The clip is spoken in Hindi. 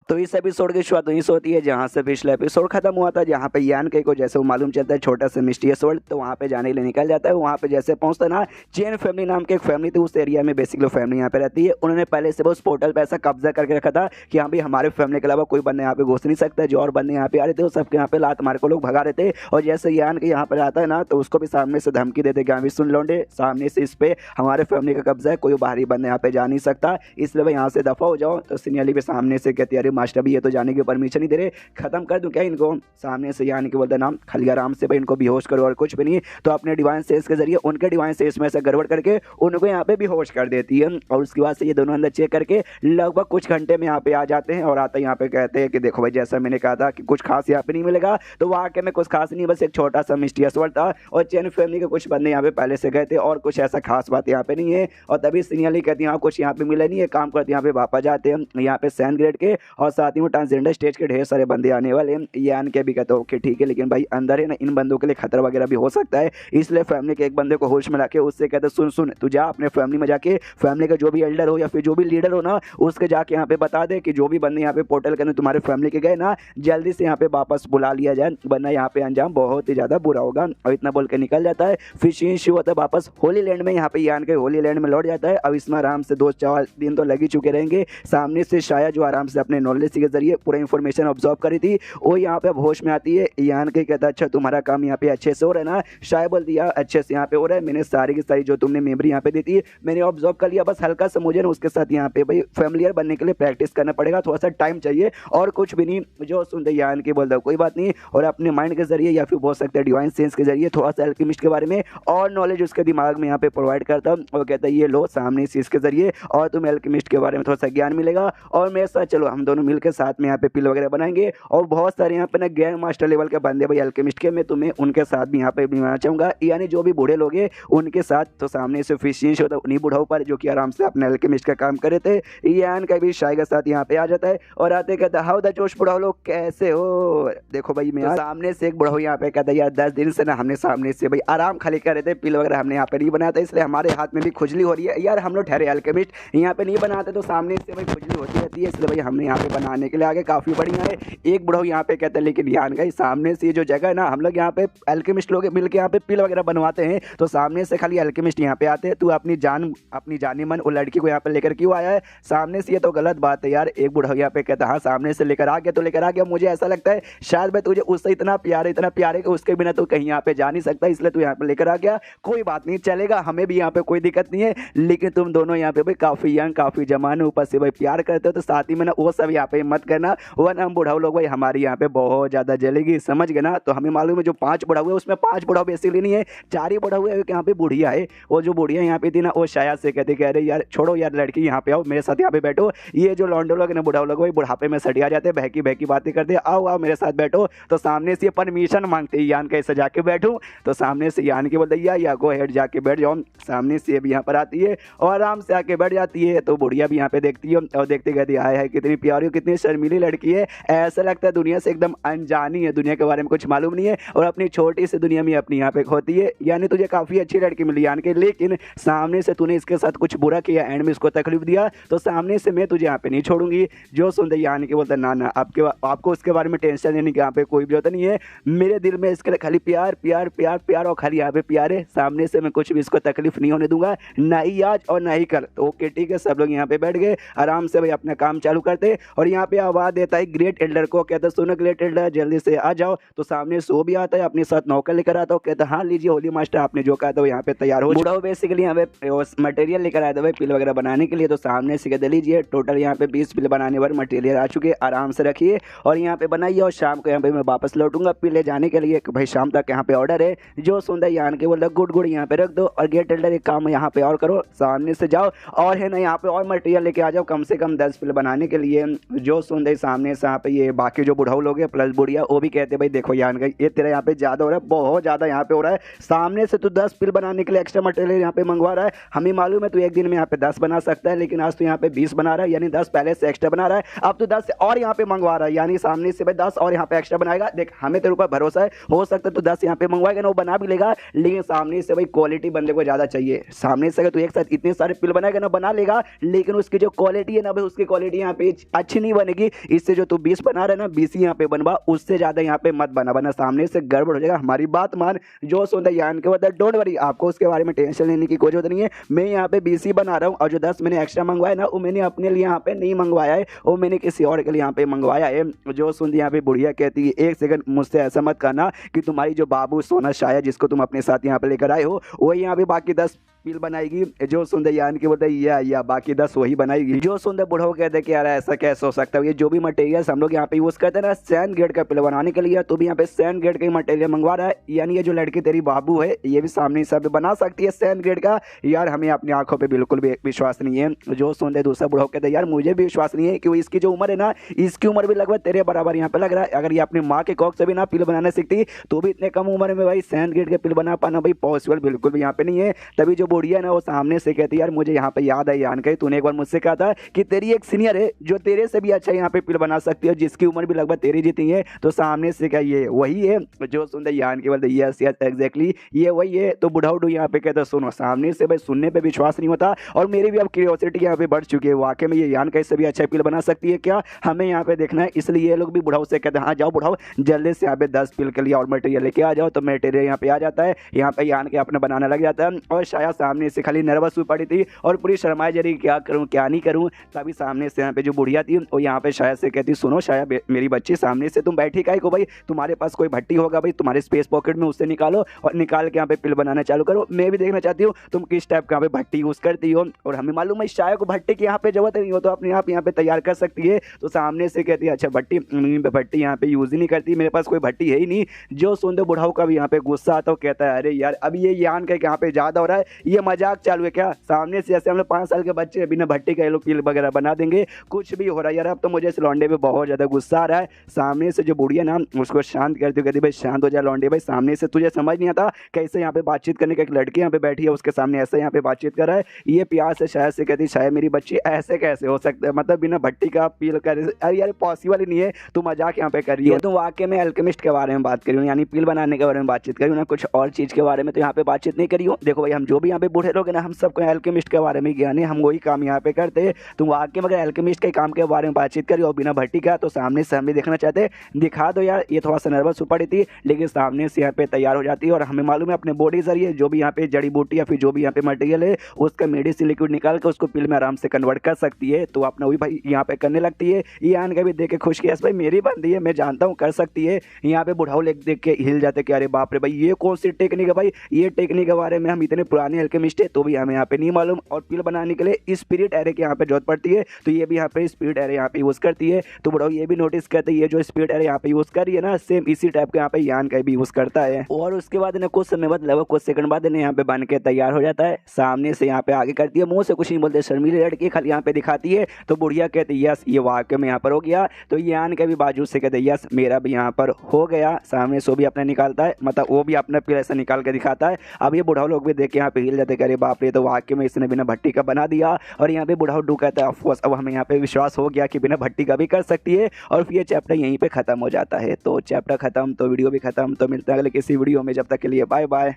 तो इस एपिसोड की शुरुआत वहीं से होती है जहाँ से पिछला एपिसोड खत्म हुआ था, जहाँ पे यान के को जैसे वो मालूम चलता है छोटा सा मिस्टीरियस वर्ल्ड, तो वहाँ पे जाने के लिए निकल जाता है। वहाँ पे जैसे पहुँचता ना, चेन फैमिली नाम की एक फैमिली थी उस एरिया में, बेसिकली फैमिली यहाँ पे रहती है। उन्होंने पहले से उस पोर्टल पे ऐसा कब्जा करके रखा था कि यहाँ भी हमारे फैमिली के अलावा कोई बंदा यहाँ पे घुस नहीं सकता। जो और बंदे यहाँ पे आ रहे थे वो सबके यहाँ पे लात मार को लोग भगा रहे थे। और जैसे यान के यहाँ पर आता है ना, तो उसको भी सामने से धमकी देते कि हाँ भी सुन लौंडे, सामने से इस पे हमारे फैमिली का कब्जा है, कोई बाहरी बंदा यहाँ पे जा नहीं सकता, इसलिए भाई यहाँ से दफा हो जाओ। तो सिनियली भी सामने से कहती है अरे मास्टर भी ये तो जाने की परमिशन नहीं दे रहे, खत्म कर दूं क्या इनको। सामने से यानी कि बोलता नाम खलिया राम से भाई इनको बेहोश करो और कुछ भी नहीं। तो अपने डिवाइन सेंस के जरिए उनके डिवाइन सेंस में से गड़बड़ करके उनको यहाँ पे बेहोश कर देती है। और उसके बाद से ये दोनों अंदर चेक करके लगभग कुछ घंटे में यहाँ पे आ जाते हैं। और आते यहाँ पे कहते हैं कि देखो भाई जैसा मैंने कहा था कि कुछ खास यहाँ पे नहीं मिलेगा, तो वाकई में कुछ खास नहीं, बस एक छोटा सा मिस्टीरियस वर्ल्ड था और चैन फैमिली के कुछ बंदे यहाँ पे पहले से गए थे और कुछ ऐसा खास बात यहाँ पे नहीं है। और तभी सिनियरली कहती है कुछ यहाँ पे मिला नहीं है, काम करते यहाँ पे वापस जाते हैं यहाँ पे सैन ग्रेड के, और साथ ही में ट्रांसजेंडर स्टेज के ढेर सारे बंदे आने वाले हैं। यान के भी कहते ओके ठीक है, लेकिन भाई अंदर है ना इन बंदों के लिए खतरा वगैरह भी हो सकता है, इसलिए फैमिली के एक बंदे को होश में लाके उससे कहते सुन सुन तू जा अपने फैमिली में जाके फैमिली का जो भी एल्डर हो या फिर जो भी लीडर हो ना, उसके जाके यहाँ पे बता दे कि जो भी बंदे यहाँ पे पोर्टल के अंदर तुम्हारे फैमिली के गए ना, जल्दी से यहाँ पे वापस बुला लिया जाए, वरना यहाँ पे अंजाम बहुत ही ज्यादा बुरा होगा। और इतना बोल के निकल जाता है। फिर सीन शुरू होता है वापस होली लैंड में। यहाँ पे यान के होली लैंड में लौट जाता है। अब इसमें आराम से 2-4 दिन तो लग ही चुके रहेंगे। सामने से शाया जो आराम से अपने नॉलेज के जरिए पूरा इंफॉर्मेशन ऑब्जर्व करी थी, वो यहाँ पे अब होश में आती है। यान के कहता है अच्छा तुम्हारा काम यहाँ पे अच्छे से हो रहा है ना। शाया बोल दिया अच्छे से यहाँ पे हो रहा है, मैंने सारी की सारी जो तुमने मेमोरी यहाँ पे दी थी मैंने ऑब्जर्व कर लिया, बस हल्का सा मुझे ना उसके साथ यहाँ पे भाई फैमिलियर बनने के लिए प्रैक्टिस करना पड़ेगा, थोड़ा सा टाइम चाहिए और कुछ भी नहीं। जो सुनते यान के बोलता कोई बात नहीं, और अपने माइंड के जरिए या फिर बोल सकते हैं डिवाइन सेंस के जरिए थोड़ा सा एल्केमिस्ट के बारे में और नॉलेज उसके दिमाग में यहाँ पे प्रोवाइड करता हूँ। वो कहता है ये लो सामने से इसके जरिए और तुम एल्केमिस्ट के बारे में थोड़ा सा ज्ञान मिलेगा और मेरे साथ चलो हम दोनों मिलकर साथ में यहाँ पे पिल वगैरह बनाएंगे। और बहुत सारे यहाँ पे ना ग्रैंड मास्टर लेवल के बंदे भाई एल्केमिस्ट के, मैं तुम्हें उनके साथ भी यहाँ पे बनाना चाहूँगा, यानी जो भी बूढ़े लोग हैं उनके साथ। तो सामने से फिशिश होता है उन्हीं बूढ़ों पर जो कि आराम से अपने एल्केमिस्ट का काम करे थे। यान का भी शाय के साथ यहाँ पे आ जाता है और आते कहता है हाउ द जोश बुढ़ाओ लोग कैसे हो। देखो भाई मैं सामने से एक बुढ़ाऊ यहाँ पे कहता है यार 10 दिन से ना हमने सामने से भाई आराम खाली कर रहे थे, पिल वगैरह हमने यहाँ पे नहीं बनाया था, इसलिए हमारे हाथ में भी खुजली हो रही है यार, हम लोग ठहरे एल्केमिस्ट यहाँ पे नहीं बनाते तो सामने से भाई खुजली होती रहती है, इसलिए भाई हमने यहाँ पे बनाने के लिए आगे काफ़ी बढ़िया है। एक बुढ़ाऊ यहाँ पे कहता है लेकिन यान का सामने से जो जगह है ना, हम लोग यहाँ पे एल्केमिस्ट लोग मिलकर यहाँ पे पिल वगैरह बनवाते हैं, तो सामने से खाली एल्केमिस्ट यहाँ पे आते हैं, तू अपनी जानी मन वो लड़की को यहाँ पे लेकर क्यों आया है सामने से, ये तो गलत बात है यार। एक बुढ़ाऊ यहाँ पे कहता है हाँ सामने से लेकर आ गया तो लेकर आ गया, मुझे ऐसा लगता है शायद भाई तुझे उससे इतना प्यार है कि उसके बिना तो कहीं यहाँ पे जा नहीं सकता, इसलिए तू यहाँ पे लेकर आ गया। कोई बात नहीं चलेगा, हमें भी यहाँ पे कोई दिक्कत नहीं है, लेकिन तुम दोनों यहाँ पे भाई काफी यंग काफी जवान ऊपर से भाई प्यार करते हो, तो साथ ही में ना वो सब यहाँ पे मत करना, वरना हम बुढ़ाऊ लोग भाई हमारी यहाँ पे बहुत ज्यादा जलेगी, समझ गए ना। तो हमें मालूम है जो 5 बुढ़ाऊ है उसमें 5 बुढ़ाऊ बेसिकली नहीं है, 4 ही बुढ़ाऊ है, यहाँ पे बुढ़िया है। वो जो बुढ़िया यहाँ पे थी ना वो शायद से कहते कह रहे यार छोड़ो यार लड़की यहाँ पे आओ मेरे साथ यहाँ पे बैठो, ये जो लौंडे लोग ना बुढ़ाऊ लोग भाई बुढ़ापे में सटिया जाते हैं, बहकी बहकी बातें करते, आओ आओ मेरे साथ बैठो। तो सामने से परमिशन मांगते हैं यान कैसे जाके बैठूं, तो सामने से यान के बोलते या गो हेड जाके बैठ जाओ। सामने से भी यहाँ पर आती है और आराम से आके बैठ जाती है। तो बुढ़िया भी यहाँ पे देखती है और देखते कहती आया है कितनी प्यारी कितनी शर्मीली लड़की है, ऐसा लगता है दुनिया से एकदम अनजानी है, दुनिया के बारे में कुछ मालूम नहीं है और अपनी छोटी सी दुनिया में अपनी यहाँ पे होती है, यानी तुझे काफी अच्छी लड़की मिली यान के, लेकिन सामने से तूने इसके साथ कुछ बुरा किया, एंड में इसको तकलीफ दिया, तो सामने से मैं तुझे यहाँ पे नहीं छोड़ूंगी। जो सुनते यान के बोलता ना आपको उसके बारे में टेंशन लेने की यहाँ पे कोई भी जरूरत नहीं है, मेरे दिल में इसके लिए खाली प्यार प्यार प्यार प्यार और खाली यहाँ पे प्यार है, सामने से मैं कुछ भी इसको तकलीफ नहीं होने दूंगा, ना ही आज और ना ही कल। तो ओके ठीक है, सब लोग यहाँ पे बैठ गए आराम से भाई अपना काम चालू करते और यहाँ पे आवाज देता है ग्रेट एल्डर को, कहता है सुनो ग्रेट एल्डर जल्दी से आ जाओ। तो सामने सो भी आता है अपने साथ नौकर लेकर आता है, कहता हाँ लीजिए होली मास्टर आपने जो कहा था वो यहाँ पे तैयार हो। बुढ़ाओ बेसिकली यहाँ पे मटेरियल लेकर आया था भाई पिल वगैरह बनाने के लिए, तो सामने से कहते लीजिए टोटल यहाँ पे 20 पिल बनाने पर मटेरियल आ चुके, आराम से रखिए और यहाँ पे बनाइए और शाम को यहाँ पे मैं वापस लौटूंगा पिल ले जाने के लिए, भाई शाम तक यहाँ पे ऑर्डर है। जो सुंदर यान के बोलता गुड गुड यहाँ पे रख दो और गेट एल्डर एक काम यहाँ पे और करो, सामने से जाओ और है ना यहाँ पे और मटेरियल लेके आ जाओ कम से कम 10 पिल बनाने के लिए। जो सुंदर सामने से यहाँ पे ये बाकी जो बुढ़ाऊ लोग हैं प्लस बुढ़िया वो भी कहते भाई देखो यान का ये तेरा यहाँ पे ज्यादा हो रहा है, बहुत ज्यादा यहाँ पे हो रहा है, सामने से तू 10 पिल बनाने के लिए एक्स्ट्रा मटेरियल यहाँ पे मंगवा रहा है, हमें मालूम है तू एक दिन में यहाँ पे 10 बना सकता है, लेकिन आज तो यहाँ पे 20 बना रहा है, यानी 10 पहले से एक्स्ट्रा बना रहा है, अब तो 10 और यहाँ पे मंगवा रहा है, यानी सामने से भाई 10 और यहाँ पे एक्स्ट्रा बनाएगा। देख हमें तेरे ऊपर भरोसा है, हो सकता है तू 10 यहाँ पे मंगवाएगा ना वो बना भी लेगा, लेकिन सामने से भाई क्वालिटी बंदे को ज्यादा चाहिए। सामने से अगर तू एक साथ इतने सारे पिल बनाएगा ना बना लेगा, लेकिन उसकी जो क्वालिटी है ना भाई उसकी क्वालिटी यहाँ पे अच्छी अच्छी नहीं बनेगी। इससे जो तू 20 बना रहा है ना 20 यहाँ पे बनवा, उससे ज़्यादा यहाँ पे मत बना, वरना सामने से गड़बड़ हो जाएगा। हमारी बात मान। जो सुनता यान के बता डोंट वरी, आपको उसके बारे में टेंशन लेने की कोई जरूरत नहीं है। मैं यहाँ पे 20 ही बना रहा हूँ, और जो 10 मैंने एक्स्ट्रा मंगवाया ना वो मैंने अपने लिए यहाँ पे नहीं मंगवाया है, वो मैंने किसी और के लिए यहाँ पे मंगवाया है। जो सुनती यहाँ पे बुढ़िया कहती है, एक सेकंड मुझसे ऐसा मत करना कि तुम्हारी जो बाबू सोना शाया जिसको तुम अपने साथ यहाँ पे लेकर आए हो वही यहाँ पे बाकी 10 पील बनाएगी। जो सुंदर यान की बोलते या बाकी 10 वही बनाएगी। जो सुंदर बुढ़ो कहते कि यार ऐसा कैसे हो सकता है, ये जो भी मटेरियल हम लोग यहाँ पे यूज करते हैं ना सैंड गेट का पिल बनाने के लिए, तो भी यहाँ पे सैंड गेट का मटेरियल मंगवा रहा है। यानी ये जो लड़की तेरी बाबू है ये भी सामने से बना सकती है सैंड गेट का। यार हमें अपनी आंखों पर बिल्कुल भी विश्वास नहीं है। जो सुंदर दूसरा बुढ़ो कहते यार मुझे भी विश्वास नहीं है, क्योंकि इसकी जो उम्र है ना इसकी उम्र भी लगभग तेरे बराबर यहाँ पे लग रहा है। अगर ये अपनी माँ के कॉक से भी ना पिल बनाना सीखती तो भी इतने कम उम्र में भाई सैंड गेट के पिल बना पाना भाई पॉसिबल बिल्कुल भी यहाँ पे नहीं है। तभी जो बुढ़िया ना वो सामने से कहती यार मुझे यहाँ पे याद है यान के तूने एक बार मुझसे कहा था कि तेरी एक सीनियर है जो तेरे से भी अच्छा यहाँ पे पिल बना सकती है, जिसकी उम्र भी लगभग तेरी जितनी है। तो सामने से क्या ये वही है? जो सुनते यान के बोलते यस यस एग्जैक्टली ये वही है। तो बुढ़ा उठू यहाँ पे कहते सुनो, सामने से भाई सुनने पे विश्वास नहीं होता, और मेरी भी अब क्यूरियोसिटी यहाँ पे बढ़ चुकी है, वाकई में ये यान कैसे भी अच्छा पिल बना सकती है क्या, हमें यहाँ पे देखना है। इसलिए ये लोग भी बुढ़ाऊ से कहते हैं हाँ जाओ बुढ़ाऊ जल्दी से यहाँ पे 10 पिल के लिए और मटेरियल लेके आ जाओ। तो मटेरियल यहाँ पे आ जाता है, यहाँ पे यान के अपना बनाने लग जाता है। और शायद सामने से खाली नर्वस हुई पड़ी थी और पूरी शर्माई जा रही क्या करूँ क्या नहीं करूँ। तभी सामने से यहाँ पे जो बुढ़िया थी वो यहाँ पे शायद से कहती सुनो शायद मेरी बच्ची सामने से तुम बैठी काहे को भाई, तुम्हारे पास कोई भट्टी होगा भाई तुम्हारे स्पेस पॉकेट में, उससे निकालो और निकाल के यहाँ पे पिल बनाना चालू करो। मैं भी देखना चाहती हूँ तुम किस टाइप का यहाँ पे भट्टी यूज़ करती हो, और हमें मालूम है शायद को भट्टी की यहाँ पे जरूरत नहीं हो तो अपने आप यहाँ पे तैयार कर सकती है। तो सामने से कहती है अच्छा भट्टी यहाँ पे यूज़ ही नहीं करती, मेरे पास कोई भट्टी है ही नहीं। जो सुन दो बुढ़ाऊ का भी यहाँ पे गुस्सा आता है, कहता है अरे यार अब ये यान का यहाँ पे ज़्यादा हो रहा है, ये मजाक चालू है क्या, सामने से ऐसे हम लोग 5 साल के बच्चे बिना भट्टी का ये लोग पिल वगैरह बना देंगे, कुछ भी हो रहा है यार। अब तो मुझे इस लौंडे पे बहुत ज़्यादा गुस्सा आ रहा है। सामने से जो बुढ़िया ना उसको शांत करती कहती भाई शांत हो जाए लौंडे भाई, सामने से तुझे समझ नहीं आता कैसे यहाँ पे बातचीत करने का, एक लड़की यहाँ पे बैठी है उसके सामने ऐसे यहाँ पे बातचीत कर रहा है। ये प्यार से शायद से कहती शायद मेरी बच्ची ऐसे कैसे हो सकता है, मतलब बिना भट्टी का पिल कर, अरे यार पॉसिबल ही नहीं है, तू मजाक यहाँ पे कर रही है। तो वाकई में एल्केमिस्ट के बारे में बात करी हूँ, यानी पिल बनाने के बारे में बातचीत करी हूँ ना, कुछ और चीज़ के बारे में तो यहाँ पे बातचीत नहीं करी हूँ। देखो भाई हम जो भी यहाँ पे बूढ़े लोग हैं ना हम सबको एल्केमिस्ट के बारे में ज्ञान है, हम वही काम यहाँ पे करते। तुम वाकई में अगर एल्केमिस्ट के काम के बारे में बातचीत करी और बिना भट्टी का, तो सामने से हम भी देखना चाहते दिखा दो यार। ये थोड़ा सा नर्वस हो पड़ी थी लेकिन सामने से यहाँ पे तैयार हो जाती है, और हमें मालूम है अपने बॉडी जरिए जो भी यहाँ पे जड़ी बूटी या फिर जो भी यहाँ पे मटेरियल है उसका मेडिसिन लिक्विड निकाल के उसको पिल में आराम से कन्वर्ट कर सकती है। तो अपना वही भाई यहाँ पे करने लगती है। ये आन के भी देख के खुश किया भाई मेरी बंदी है, मैं जानता हूँ कर सकती है। यहाँ पे बुढ़ाऊ देख के हिल जाते कि अरे बाप रे भाई ये कौन सी टेक्निक है भाई, ये टेक्निक के बारे में हम इतने पुराने एल्केमिस्ट है तो भी हमें यहाँ पे नहीं मालूम। और पिल बनाने के लिए स्पिरिट एरे की यहाँ पे जरूरत पड़ती है, तो ये भी यहाँ पे स्पिरिट एरे यहाँ पे यूज करती है। तो बुढ़ाऊ ये भी नोटिस करते हैं ये जो स्पिरिट एरे यहाँ पे यूज कर रही है ना सेम इसी टाइप का यहाँ पे यान का भी यूज करता है। और उसके बाद इन्हें कुछ समय बाद लगभग कुछ सेकंड बाद इन्हें यहाँ पे बन के तैयार हो जाता है। सामने से यहाँ पे आगे करती है, मुंह से कुछ नहीं बोलते, शर्मीली लड़की खाली यहाँ पे दिखाती है। तो बुढ़िया कहती है यस ये वाकई में यहाँ पर हो गया। तो यान के भी बाजू से कहते यस मेरा भी यहाँ पर हो गया। सामने से भी अपना निकालता है, मतलब वो भी अपना पिल ऐसा निकाल के दिखाता है। अब ये बुढ़ाऊ लोग भी देख के यहाँ पे हिल जाते अरे बाप रे, तो वाकई में इसने बिना भट्टी का बना दिया। और यहाँ पे बुढ़ाऊ डू कहता है ऑफकोर्स अब हमें यहाँ पे विश्वास हो गया कि बिना भट्टी का भी कर सकती है। और फिर ये चैप्टर यहीं पे खत्म हो जाता है। तो चैप्टर खत्म तो वीडियो भी खत्म। तो मिलते हैं अगले किसी वीडियो में, जब तक के लिए बाय बाय।